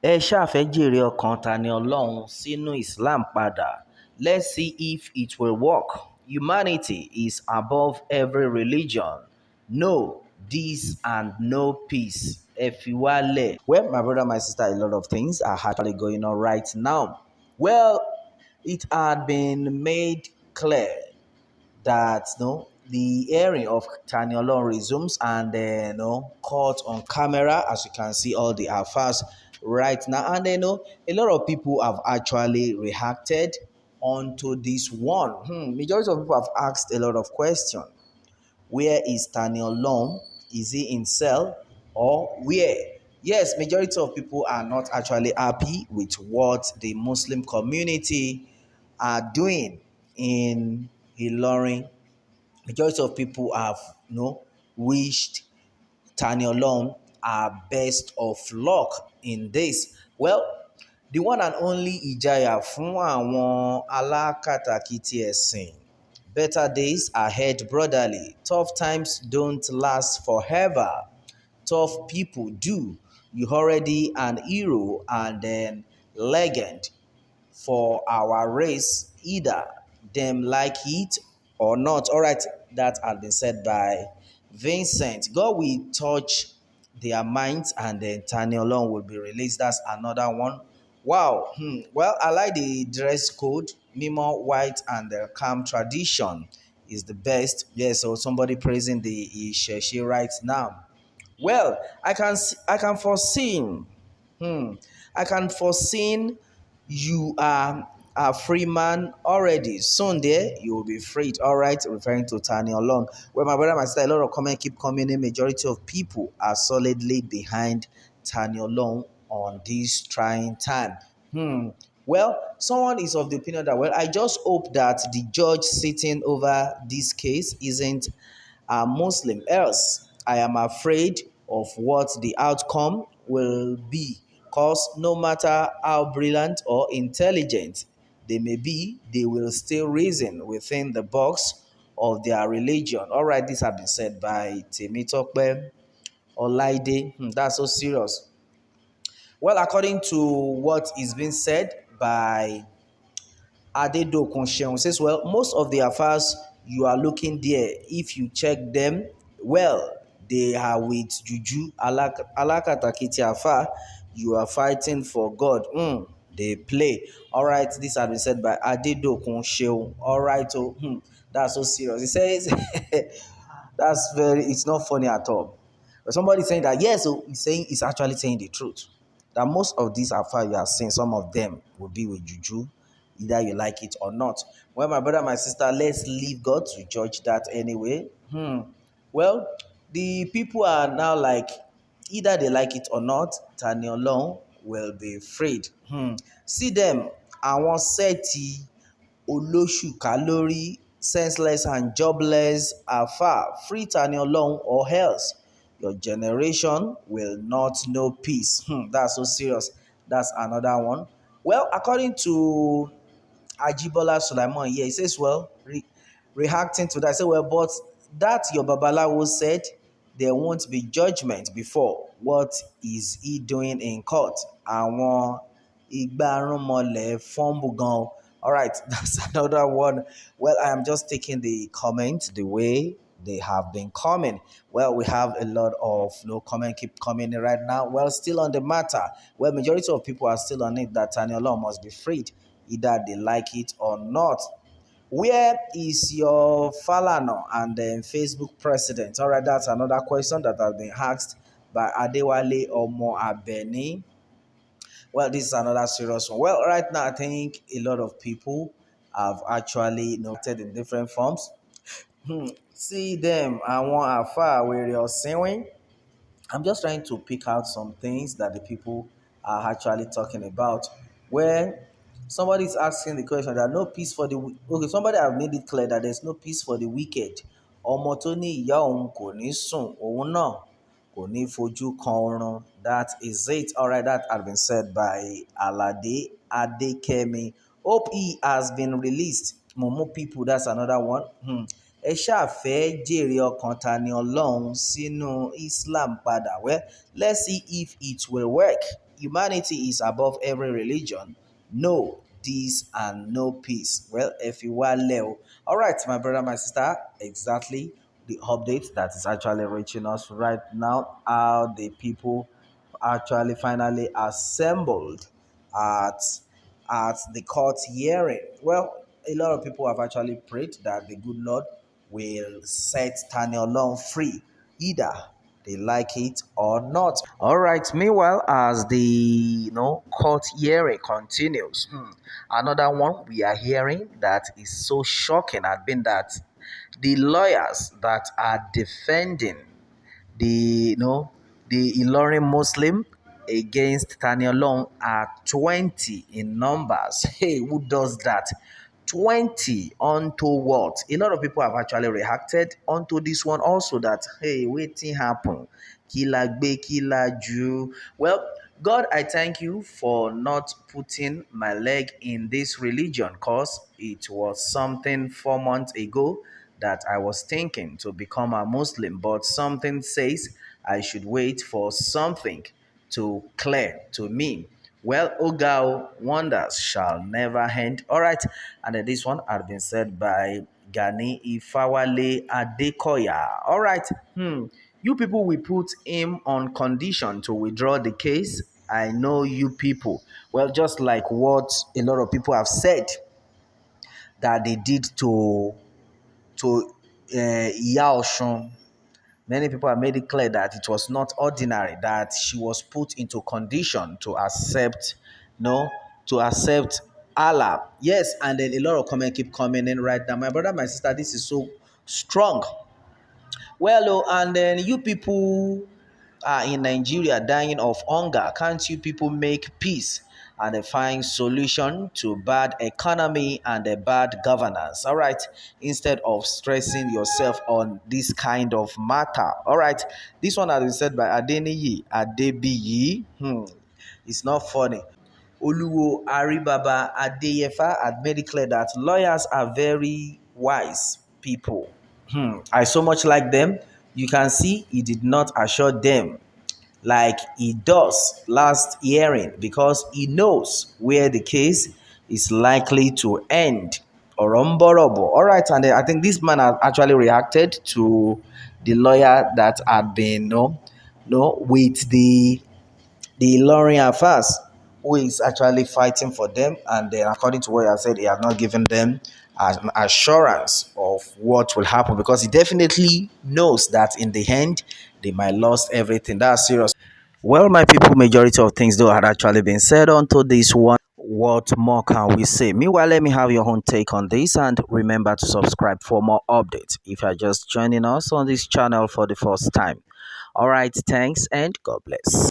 ẹ ṣáà fẹ́ jèrè ọkàn Tani Olohun sínú Islam padà. Let's see if it will work. Humanity is above every religion. No this and no peace. Ẹ fi wálẹ̀. Well, my brother, my sister, a lot of things are actually going on right now. Well, it had been made clear that the hearing of Tani Olohun resumes, and caught on camera, as you can see all the affairs right now. And a lot of people have actually reacted onto this one. Majority of people have asked a lot of questions. Where is Tani Olohun? Is he in cell or where? Yes, majority of people are not actually happy with what the Muslim community are doing in Ilorin. Majority of people have wished Tani Olohun best of luck in this. Well, the one and only ìjayà fún àwọn alákatakítí ẹ̀sìn. Better days ahead, brotherly. Tough times don't last forever. Tough people do. You already an hero and then legend for our race, either them like it or not. All right, that has been said by Vincent. God will touch their minds, and then Tani Olohun will be released. That's another one. Wow. Well, I like the dress code. Mimo white and the calm tradition is the best. Yeah, so somebody praising the Isheshe right now. Well, I can foresee. I can foresee you are a free man already. Soon there, you will be freed. All right, referring to Tani Olohun. Well, my brother, my sister, a lot of comments keep coming in. Majority of people are solidly behind Tani Olohun on this trying time. Well, someone is of the opinion that, well, I just hope that the judge sitting over this case isn't a Muslim. Else, I am afraid of what the outcome will be. Because no matter how brilliant or intelligent they may be, they will still reason within the box of their religion. All right, this has been said by Temitope Olaide. That's so serious. Well, according to what is being said by Adedokun Sheun, says, well, most of the affairs you are looking there, if you check them well, they are with Juju, Alakatakiti Afar. You are fighting for God. They play. All right, this has been said by Adedokun Sheun. All right, that's so serious. He says, it's not funny at all. But somebody saying that, yes, so he's actually saying the truth. That most of these affairs you are seeing, some of them will be with Juju, either you like it or not. Well, my brother, my sister, let's leave God to judge that anyway. Well, the people are now like, either they like it or not, Tani Olohun will be freed. See them, àwọn sẹ́ẹ̀tì olóṣù kálórí, senseless and jobless are far. Free Tani Olohun or else your generation will not know peace. That's so serious. That's another one. Well, according to Ajibola Sulaiman here, he says, well, reacting to that, I say, well, but that your Babalawo said there won't be judgment before. What is he doing in court? Àwọn Igbarunmole fumble gan. All right, that's another one. Well, I am just taking the comments the way they have been coming. Well, we have a lot of comment keep coming in right now. Well, still on the matter. Well, majority of people are still on it that Tani Olohun must be freed, either they like it or not. Where is your Falana and then Facebook president? All right, that's another question that has been asked by Adewale Omo Abeni. Well, this is another serious one. Well, right now, I think a lot of people have actually noted in different forms. See them, I want a far where you're saying. I'm just trying to pick out some things that the people are actually talking about. Where somebody is asking the question that no peace for the okay, somebody have made it clear that there's no peace for the wicked. Ọmọ tó ní ìyá òun kò ní sùn, òun náà kò ní fojú kan oorun. That is it. All right, that has been said by Alade Adekemi. Hope he has been released. Momo people, that's another one. Ẹ ṣáà fẹ́ jèrè ọkàn Tani Olohun sínú Islam padà. Well, let's see if it will work. humanity is above every religion. No, this and no peace. Well, if you were Leo. All right, my brother, my sister, exactly the update that is actually reaching us right now. How the people actually finally assembled at the court hearing. Well, a lot of people have actually prayed that the good Lord will set Tani Olohun free, either they like it or not. All right. Meanwhile, as the court hearing continues, another one we are hearing that is so shocking had been that the lawyers that are defending the the Ilorin Muslim against Tani Olohun are 20 in numbers. Hey, who does that? 20 onto what? A lot of people have actually reacted onto this one also that hey, waiting happen. Kila gbe kila ju. Well, God, I thank you for not putting my leg in this religion because it was something 4 months ago that I was thinking to become a Muslim, but something says I should wait for something to clear to me. Well, Ogao, wonders shall never end. All right, and then this one had been said by Gani Ifawale Adekoya. All right, you people will put him on condition to withdraw the case. I know you people. Well, just like what a lot of people have said that they did to Iya Oshun. Many people have made it clear that it was not ordinary, that she was put into condition to accept, no, to accept Allah. Yes, and then a lot of comments keep coming in right now. My brother, my sister, this is so strong. Well, oh, and then you people are in Nigeria dying of hunger. Can't you people make peace and find solution to bad economy and a bad governance? All right, instead of stressing yourself on this kind of matter. All right, this one has been said by Adeniyi Adebiyi. It's not funny. Oluwo Aribaba Adeyefa had made it clear that lawyers are very wise people. I so much like them. You can see he did not assure them like he does last hearing because he knows where the case is likely to end. Oromborobo. All right, and I think this man has actually reacted to the lawyer that had been with the Ilorin affairs, who is actually fighting for them, and then according to what I said, he has not given them an assurance of what will happen because he definitely knows that in the end they might lose everything. That's serious. Well, my people, majority of things though had actually been said onto this one. What more can we say? Meanwhile, let me have your own take on this and remember to subscribe for more updates if you're just joining us on this channel for the first time. All right, thanks and God bless.